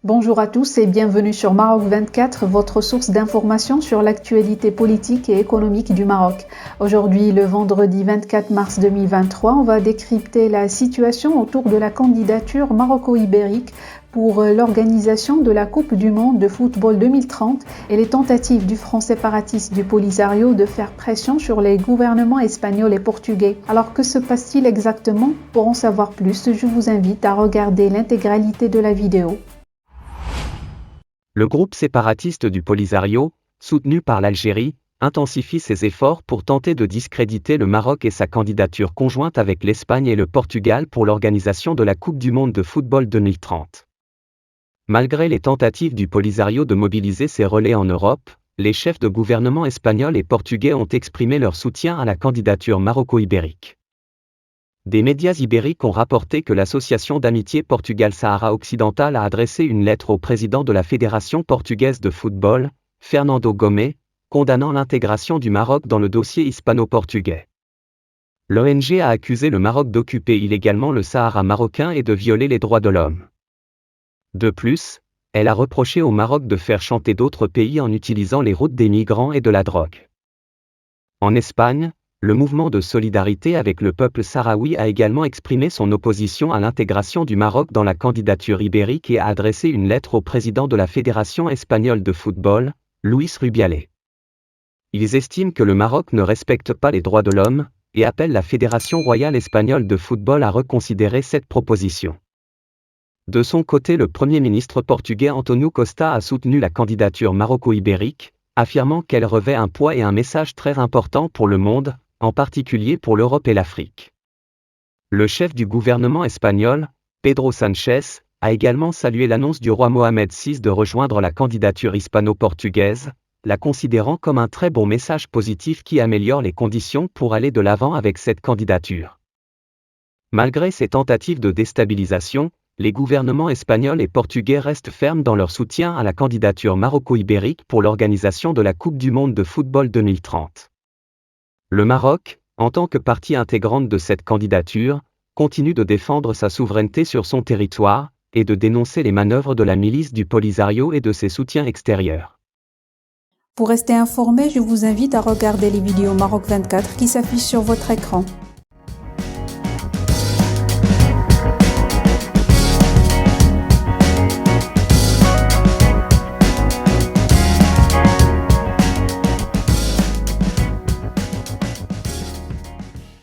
Bonjour à tous et bienvenue sur Maroc 24, votre source d'information sur l'actualité politique et économique du Maroc. Aujourd'hui, le vendredi 24 mars 2023, on va décrypter la situation autour de la candidature maroco-ibérique pour l'organisation de la Coupe du Monde de football 2030 et les tentatives du front séparatiste du Polisario de faire pression sur les gouvernements espagnols et portugais. Alors que se passe-t-il exactement? Pour en savoir plus, je vous invite à regarder l'intégralité de la vidéo. Le groupe séparatiste du Polisario, soutenu par l'Algérie, intensifie ses efforts pour tenter de discréditer le Maroc et sa candidature conjointe avec l'Espagne et le Portugal pour l'organisation de la Coupe du Monde de football 2030. Malgré les tentatives du Polisario de mobiliser ses relais en Europe, les chefs de gouvernement espagnols et portugais ont exprimé leur soutien à la candidature maroco-ibérique. Des médias ibériques ont rapporté que l'Association d'amitié Portugal-Sahara occidental a adressé une lettre au président de la Fédération portugaise de football, Fernando Gomes, condamnant l'intégration du Maroc dans le dossier hispano-portugais. L'ONG a accusé le Maroc d'occuper illégalement le Sahara marocain et de violer les droits de l'homme. De plus, elle a reproché au Maroc de faire chanter d'autres pays en utilisant les routes des migrants et de la drogue. En Espagne, le mouvement de solidarité avec le peuple sahraoui a également exprimé son opposition à l'intégration du Maroc dans la candidature ibérique et a adressé une lettre au président de la Fédération espagnole de football, Luis Rubiales. Ils estiment que le Maroc ne respecte pas les droits de l'homme, et appellent la Fédération royale espagnole de football à reconsidérer cette proposition. De son côté, le Premier ministre portugais António Costa a soutenu la candidature maroco-ibérique, affirmant qu'elle revêt un poids et un message très important pour le monde, en particulier pour l'Europe et l'Afrique. Le chef du gouvernement espagnol, Pedro Sánchez, a également salué l'annonce du roi Mohamed VI de rejoindre la candidature hispano-portugaise, la considérant comme un très bon message positif qui améliore les conditions pour aller de l'avant avec cette candidature. Malgré ces tentatives de déstabilisation, les gouvernements espagnols et portugais restent fermes dans leur soutien à la candidature maroco-ibérique pour l'organisation de la Coupe du Monde de football 2030. Le Maroc, en tant que partie intégrante de cette candidature, continue de défendre sa souveraineté sur son territoire, et de dénoncer les manœuvres de la milice du Polisario et de ses soutiens extérieurs. Pour rester informé, je vous invite à regarder les vidéos Maroc 24 qui s'affichent sur votre écran.